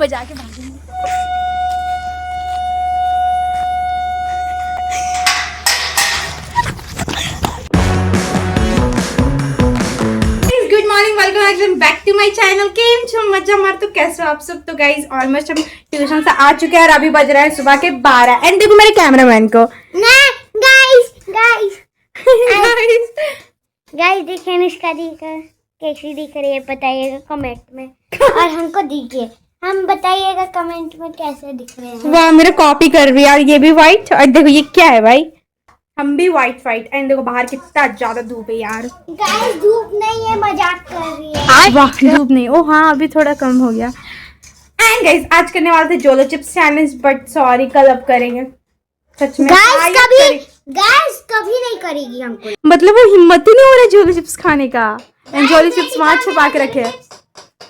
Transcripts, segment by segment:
बजा के भागेंगे। Good morning, welcome back to my channel. केम छो मजा मार तो कैसे हो आप सब। तो गाइज ऑलमोस्ट हम ट्यूशन से आ चुके हैं और अभी बज रहा है सुबह के 12। एंड देखो मेरे कैमरामैन को। गाइस देखिए अनुष्का दी का कैसी दिख रही है बताइएगा कमेंट में। और हमको दीजिए, हम बताइएगा कमेंट में कैसे दिख रहे हैं। वाह मेरा कॉपी कर रही है यार, ये भी व्हाइट। और देखो ये क्या है भाई, हम भी व्हाइट व्हाइट। एंड देखो बाहर कितना ज्यादा धूप है यार। गाइस धूप नहीं है, मजाक कर रही है। वाह धूप नहीं, ओ हाँ अभी थोड़ा कम हो गया। एंड गाइस आज करने वाले थे जोलो चिप्स चैलेंज, बट सॉरी कल अब करेंगे। सच में गाइस कभी नहीं करेगी हमको। मतलब वो हिम्मत ही नहीं हो रहा है जोलो चिप्स खाने का। एंड जोलो चिप्स वहां छुपा के रखे हैं।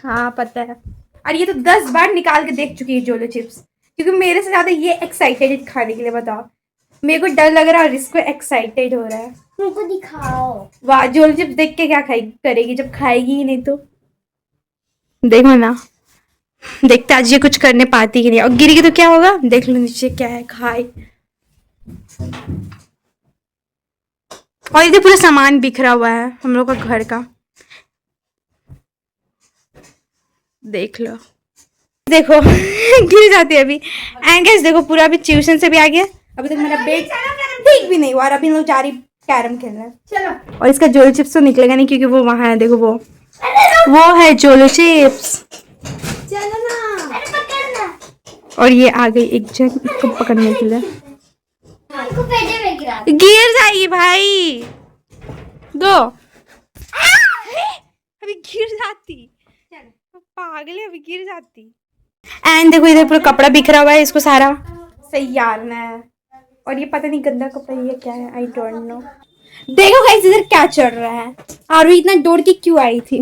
हाँ पता है। और ये तो 10 बार निकाल के देख चुकी है जोलो चिप्स, क्योंकि मेरे से ज्यादा ये एक्साइटेड है खाने के लिए। बताओ मेरे को डर लग रहा है और इसको एक्साइटेड हो रहा है। हमको दिखाओ। वाह जोलो चिप्स देख के क्या करेगी जब खाएगी ही नहीं तो। देखो ना, देखते आज ये कुछ करने पाती कि नहीं। और गिरेगी तो क्या होगा, देख लो नीचे क्या है, खाए। और इधर पूरा सामान बिखरा हुआ है हम लोग का घर का, देख लो। देखो गिर जाती है अभी। एंड गाइस देखो पूरा अभी ट्यूशन से भी आ गया। अभी तक मेरा बेड ठीक भी नहीं हुआ और अभी लोग जा रही कैरम खेलने। चलो। और इसका जोलो चिप्स तो निकलेगा नहीं क्योंकि वो वहां है। देखो वो है जोलो चिप्स। चलो ना, अरे पकड़ना। और ये आ गई एक जन इसको पकड़ने के लिए। हमको पेटे में गिरा। गिर जाएगी भाई। दो अभी गिर जाती, पागल है, अभी गिर जाती। एंड देखो इधर पूरा कपड़ा बिखरा हुआ है, इसको सारा सैयारना है। और ये पता नहीं गंदा कपड़ा ये क्या है, आई डोंट नो। देखो गाइस इधर क्या चल रहा है। और इतना दौड़ के क्यों आई थी।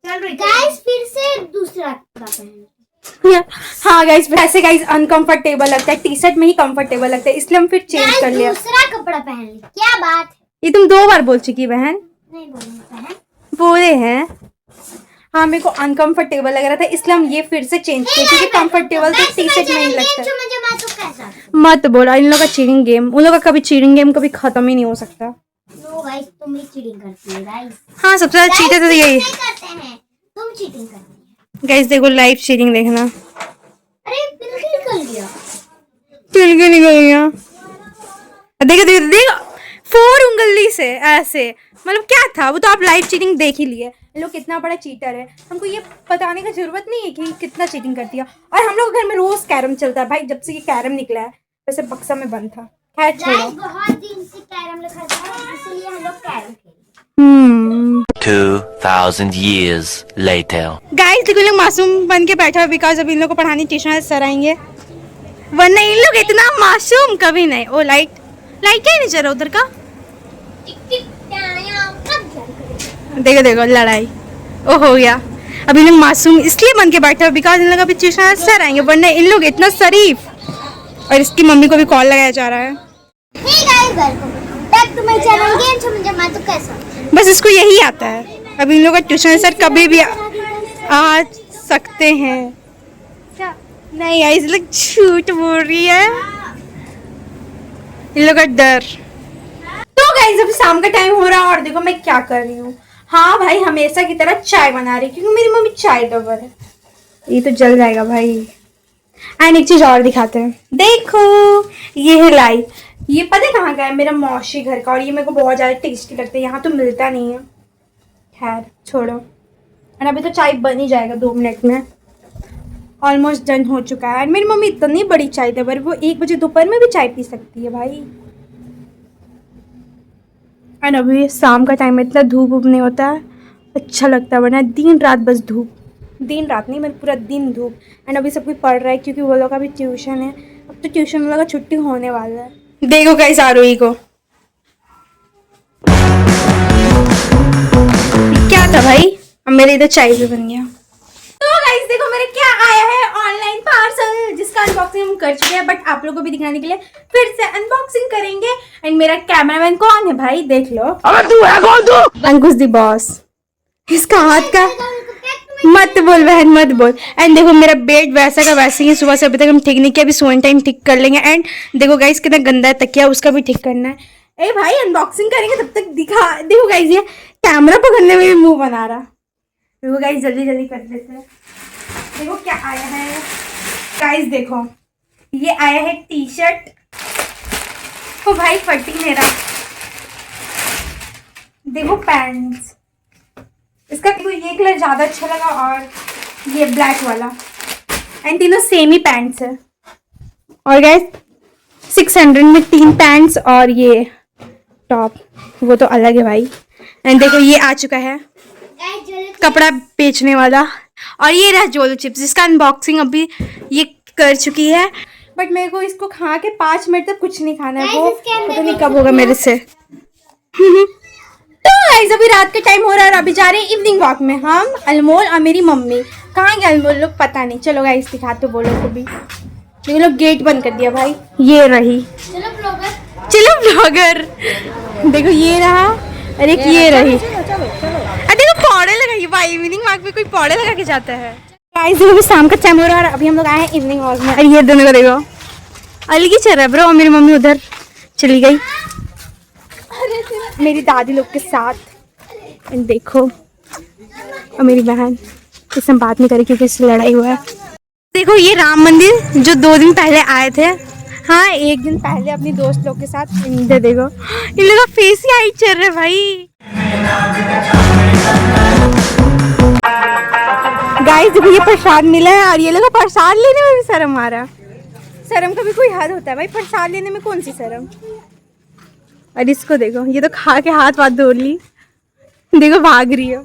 गाइस फिर से दूसरा कपड़ा पहन। हाँ गाइस वैसे गाइस अनकंफर्टेबल लगता है, टी शर्ट में ही कंफर्टेबल लगता है, इसलिए हम फिर चेंज कर लिया। दूसरा कपड़ा पहन ली, क्या बात है। ये तुम 2 बार बोल चुकी बहन। नहीं बहन, बोले हैं। हाँ मेरे को अनकंफर्टेबल लग रहा था इसलिए हम ये फिर से चेंज किए, क्योंकि कंफर्टेबल तो टी शर्ट में ही लगता है। मत बोला, इन लोगों का चीटिंग गेम, उन लोगों का कभी चीटिंग गेम कभी खत्म ही नहीं हो सकता। नो गाइस तुम ही चीटिंग करती है गाइस। हाँ सबसे ज्यादा चीटर तो यही करते हैं, तुम चीटिंग करती है। गाइस देखो लाइव चीटिंग देखना। अरे बिल्कुल निकल गया, तिल क्यों निकल गया। देखो देखो देखो 4 उंगली से ऐसे, मतलब क्या था वो तो आप लाइव चीटिंग देख ही लिए। लोग कितना बड़ा चीटर है, हमको ये बताने की जरूरत नहीं है कि कितना चीटिंग करती है। और हम लोग घर में रोज कैरम चलता है भाई, जब से ये कैरम निकला है वैसे बक्सा में बंद था। खैर छोड़ो, बहुत दिन से कैरम रखा था इसलिए हम लोग कैरम खेले। 2000 years later. गाइस देखो लोग मासूम बन के बैठा है बिकॉज अब इन लोग को पढ़ाने ट्यूशन सर आएंगे, वरना इन लोग इतना मासूम कभी नहीं। ओ लाइट क्या ही नहीं चल रहा उधर का। देखो देखो लड़ाई ओ हो गया। अब इन लोग मासूम इसलिए बन के बैठे हैं बिकॉज इन लोग अभी ट्यूशन सर आएंगे, वरना इन लोग इतना शरीफ। और इसकी मम्मी को भी कॉल लगाया जा रहा है। Hey guys welcome back to my channel गेम छो मुझे मैं तो कैसा। बस इसको यही आता है। अब इन लोग का ट्यूशन सर कभी भी आ सकते हैं। क्या नहीं यार इस लोग झूठ बोल रही है, इन लोग का डर। तो गाइस अभी शाम का टाइम हो रहा है और देखो मैं क्या कर रही हूँ। हाँ भाई हमेशा की तरह चाय बना रही क्योंकि मेरी मम्मी चाय लवर है। ये तो जल जाएगा भाई। एंड एक चीज और दिखाते हैं, देखो ये है लाई। ये पता है कहाँ का है, मेरा मौसी घर का। और ये मेरे को बहुत ज्यादा टेस्टी लगता है, यहाँ तो मिलता नहीं है। खैर छोड़ो। और अभी तो चाय बन ही जाएगा 2 मिनट में। ऑलमोस्ट डन हो चुका है। मेरी मम्मी इतनी बड़ी चाय लवर, वो 1 बजे दोपहर में भी चाय पी सकती है भाई। और अभी शाम का टाइम में इतना धूप वूप नहीं होता है, अच्छा लगता है, वरना दिन रात बस धूप। दिन रात नहीं मतलब पूरा दिन धूप। एंड अभी सब कोई पढ़ रहा है क्योंकि वो लोग का भी ट्यूशन है। अब तो ट्यूशन वालों का छुट्टी होने वाला है। देखो गाइस आरोही को क्या था भाई, अब मेरे इधर चाय भी बन गया। तो गाइस देखो मेरे क्या आया है ऑनलाइन पार्सल, जिसका अनबॉक्सिंग हम कर चुके हैं, बट आप लोगों को भी दिखाने के लिए फिर से अनबॉक्सिंग करेंगे। एंड मेरा कैमरामैन कौन है भाई, देख लो। अबे तू है कौन तू? अंकुश दी बॉस। इसका हाथ का मत बोल बहन मत बोल। एंड देखो मेरा बेड वैसा का वैसे ही है, सुबह से अभी तक हम ठीक नहीं किया, अभी सोने टाइम ठीक कर लेंगे। एंड देखो गाइस कितना गंदा है तकिया, उसका भी ठीक करना है। ए भाई अनबॉक्सिंग करेंगे तब तक दिखा। देखो गाइस ये कैमरा पकड़ने में भी मुंह बना रहा। देखो गाइस जल्दी जल्दी कर देते हैं। देखो क्या आया है गाइस, देखो ये आया है टी शर्ट। ओ भाई फट ही नहीं रहा। देखो पैंट्स, इसका ये कलर ज्यादा अच्छा लगा और ये ब्लैक वाला। एंड तीनों सेम ही पैंट्स है। और गाइस 600 में 3 पैंट्स और ये टॉप, वो तो अलग है भाई। एंड देखो ये आ चुका है कपड़ा बेचने वाला। और ये रहा जोलो चिप्स, जिसका अनबॉक्सिंग अभी ये कर चुकी है। बट मेरे को इसको खा के 5 मिनट तक कुछ नहीं खाना है, वो पता नहीं कब होगा मेरे से। तो गाइस अभी रात का टाइम हो रहा है और अभी जा रहे हैं इवनिंग वॉक में हम, अनमोल और मेरी मम्मी। कहाँ गए अनमोल लोग पता नहीं। चलो गाइस दिखाते बोलो को भी। ये लोग गेट बंद कर दिया भाई। ये रही, चलो ब्लॉगर। देखो ये रहा, अरे ये रही। अरे देखो पौड़े लगाइए भाई, इवनिंग वॉक में कोई पौड़े लगा के जाता है। गाइस देखो शाम का टाइम हो रहा है और अभी हम लोग आए हैं इवनिंग वॉक में। और ये दोनों को देखो अलग ही चल रहा है ब्रो। मेरी मम्मी उधर चली गई मेरी दादी लोग के साथ। देखो और मेरी बहन, इससे बात नहीं करी क्योंकि इससे लड़ाई हुआ है। देखो ये राम मंदिर जो 2 दिन पहले आए थे, हाँ 1 दिन पहले अपनी दोस्त लोग के साथ। इधर देखो इन लोगों का फेस ही हाइट चल रहा है भाई। गाइस देखो ये प्रसाद मिला है और ये लोग प्रसाद लेने में भी शर्म आ रहा। शर्म का भी कोई हद होता है भाई, प्रसाद लेने में कौन सी शर्म। और इसको देखो, ये तो खा के हाथ वाथ धो ली। देखो भाग रही हो।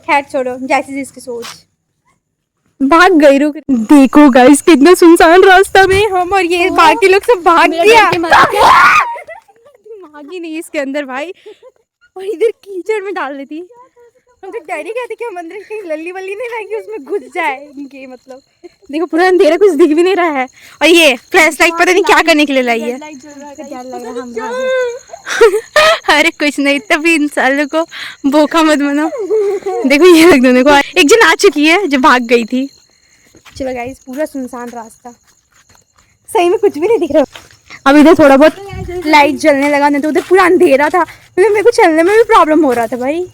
खैर छोड़ो, जैसी जिसकी सोच। भाग गई रुक। देखो गाइस कितना सुनसान रास्ता में हम और ये बाकी लोग सब भाग गया। दिमाग ही नहीं इसके अंदर भाई। और इधर कीचड़ में डाल देती। हम तो डर ही गए थे कि हम अंदर कहीं लल्ली वल्ली नहीं रहेगी उसमें घुस जाए इनके। मतलब देखो पूरा अंधेरा, कुछ दिख भी नहीं रहा है। और ये फ्लैश लाइट पता नहीं क्या करने के लिए लाई है। अरे कुछ नहीं, तभी इंसानों को बोका मत बनो। देखो ये लोग दोनों को, एक जन आ चुकी है जो भाग गई थी। चलो गाइस पूरा सुनसान रास्ता, सही में कुछ भी नहीं दिख रहा। अब इधर थोड़ा बहुत लाइट जलने लगा, नहीं तो उधर पूरा अंधेरा था। मेरे को चलने में भी प्रॉब्लम हो रहा था भाई।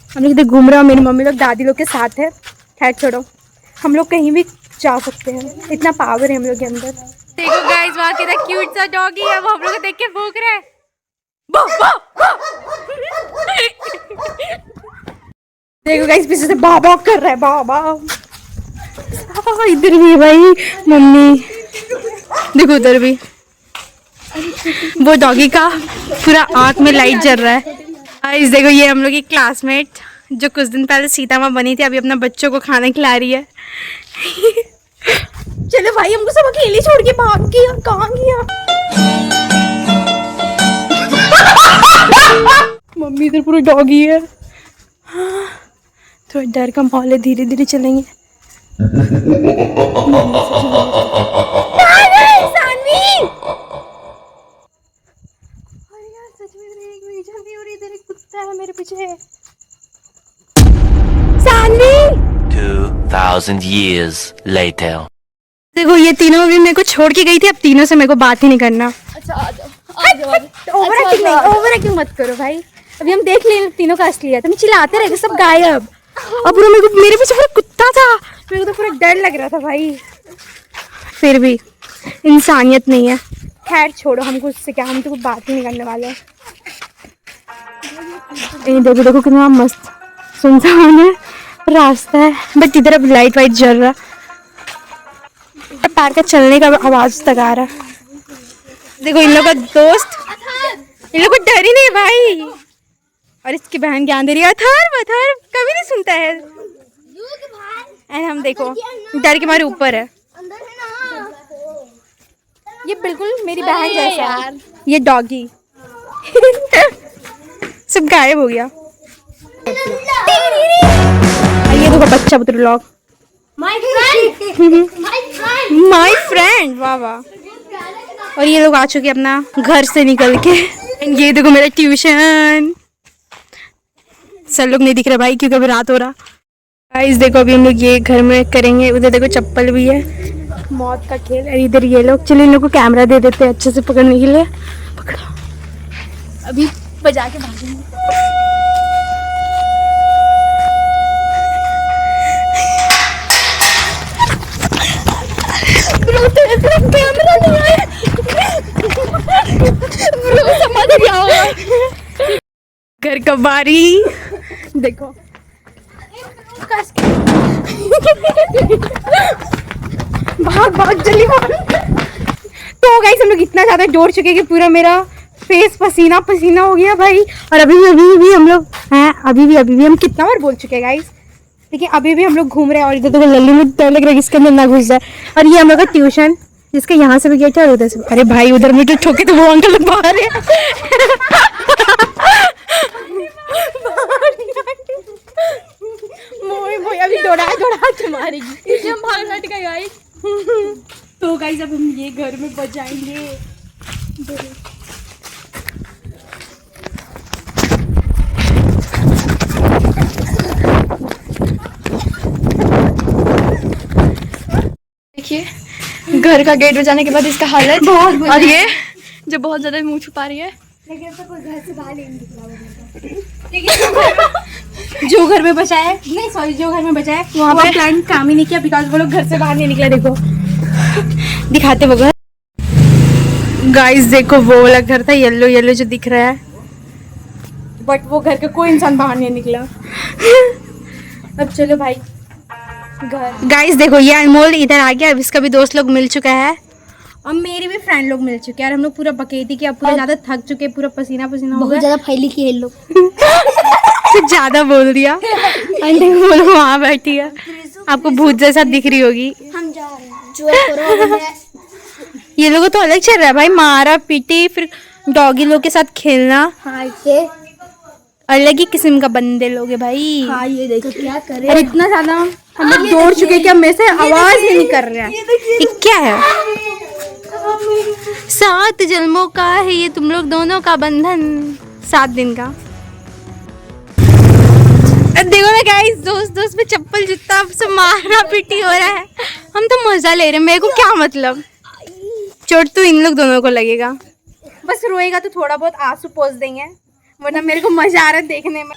हम लोग इधर घूम रहे हैं, मेरी मम्मी लोग दादी लोग के साथ है। खैर छोड़ो, हम लोग कहीं भी जा सकते हैं, इतना पावर है हम लोग के अंदर। देखो गाइस वहाँ कितना क्यूट सा डॉगी है, वो हम लोग को देख के भौंक रहा है। देखो गाइस पीछे से बा बा कर रहा है, बा बा। इधर भी है भाई मम्मी, देखो उधर भी। वो डॉगी का पूरा आँख में लाइट जल रहा है। गाइस देखो ये हम लोग की क्लासमेट जो कुछ दिन पहले सीता माँ बनी थी, अभी अपना बच्चों को खाना खिला रही है। चलो भाई हमको सब अकेले छोड़ के भाग गया, कहाँ गया। मम्मी इधर पूरा डॉगी है। थोड़ा डर का माहौल है, धीरे धीरे चलेंगे। मेरे पीछे 2000 years later. देखो ये तीनों भी मेरे को छोड़ के गई थी, अब तीनों से मेरे को बात ही नहीं करना। अच्छा आ जाओ। ओवर एक्टिंग मत करो भाई। अभी हम देख लें तीनों का असलियत। हम चिल्लाते रहे सब गायब। अब पूरा मेरे पीछे पूरा कुत्ता था, मेरे को तो पूरा डर लग रहा था भाई। फिर भी इंसानियत नहीं है। खैर छोड़ो, हमको उससे क्या, हम तो कुछ बात ही नहीं करने वाले। देखो देखो कितना मस्त सुनसान है रास्ता है, बट इधर अब लाइट वाइट जल रहा, पैर का चलने का आवाज तक आ रहा। देखो इन लोग का दोस्त, इन लोग को डर ही नहीं भाई। और इसकी बहन ज्ञान दे रही है, अथर्व कभी नहीं सुनता है। एंड हम देखो डर के मारे ऊपर है। ये बिल्कुल मेरी बहन जैसा है ये डॉगी। सब गायब हो गया। ये देखो बच्चा पुत्र लोग, माय फ्रेंड, वाह वाह। और ये लोग आ चुके अपना घर से निकल के। ये देखो मेरा ट्यूशन। सब लोग नहीं दिख रहा भाई क्योंकि अभी रात हो रहा। गाइस देखो अभी हम लोग ये घर में करेंगे, उधर देखो चप्पल भी है, मौत का खेल। और इधर ये लोग, चलिए इन लोग को कैमरा दे देते हैं अच्छे से पकड़ने के लिए। पकड़ो, अभी बजा के भागेंगे। कैमरा नहीं आया, समझ गया। घर का बारी देखो, भाग भाग जल्दी भाग। तो गाइस हम लोग इतना ज्यादा दौड़ चुके कि पूरा मेरा फेस पसीना पसीना हो गया भाई। और अभी भी हम लोग हैं, अभी भी हम कितना बार बोल चुके हैं गाइस, लेकिन अभी भी हम लोग घूम रहे हैं। और इधर तो लल्ली में डर लग रहा है इसके अंदर ना घुस जाए। और ये हम लोग का ट्यूशन, जिसका यहाँ से भी गेट है और उधर से। अरे भाई उधर मुझे ठोके तो वो अंकल बाहर है। मोई अभी दौड़ा के मारेगी, इसलिए हम भाग हट गए गाइस। तो गाइस अब हम ये घर में बजाएंगे। देखिए घर का गेट बजाने के बाद इसका हालत। और ये जो बहुत ज्यादा मुंह छुपा रही है, लेकिन तो कोई घर से बाहर नहीं निकला। जो घर में बचा है, नहीं सॉरी, जो घर में बचा है वहाँ पे प्लान काम ही नहीं किया, बिकॉज वो लोग घर से बाहर नहीं निकला। देखो दिखाते वो घर। गाइस देखो वो वाला घर था येलो येलो जो दिख रहा है, बट वो घर का कोई इंसान बाहर नहीं निकला। अब चलो भाई घर। गाइस देखो ये अनमोल इधर आ गया, अब इसका भी दोस्त लोग मिल चुका है और मेरे भी फ्रेंड लोग मिल चुके हैं। और हम लोग पूरा बकेती कि अब पूरा ज्यादा थक चुके, पूरा पसीना पसीना हो गया। ज्यादा फैली की है लोग। कुछ ज्यादा बोल दिया। बोलो वहाँ बैठी है, आपको भूत जैसा दिख रही होगी। हम जा रहे हैं। ये लोगों तो अलग चल रहा है भाई, मारा पीटी, फिर डॉगी लोग के साथ खेलना। हाँ ये अलग ही किस्म का बंदे लोग है भाई। हाँ ये देखो क्या करे। और इतना ज्यादा हम लोग दौड़ चुके कि अब मेरे से आवाज ही नहीं कर रहे हैं। ये क्या है? 7 जन्मों का है ये तुम लोग दोनों का बंधन, 7 दिन का। देखो ना गाइस, दोस्त पे चप्पल जूता से मारना पीटी हो रहा है। हम तो मजा ले रहे हैं, मेरे को क्या मतलब, चोट तो इन लोग दोनों को लगेगा। बस रोएगा तो थोड़ा बहुत आंसू पोंछ देंगे, वरना मेरे को मजा आ रहा है देखने में।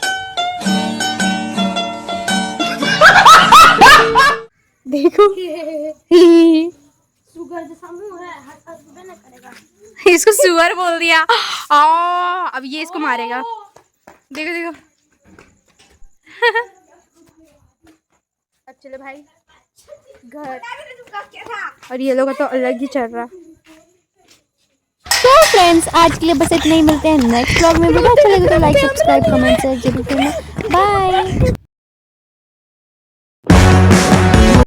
देखो इसको सुअर बोल दिया। अब ये इसको मारेगा, देखो देखो। अब चलो भाई घर। और ये लोग तो अलग ही चल रहा। तो फ्रेंड्स आज के लिए बस इतना ही, मिलते हैं नेक्स्ट व्लॉग में। वीडियो अच्छा लगे तो लाइक सब्सक्राइब कमेंट शेयर जरूर करना। बाय।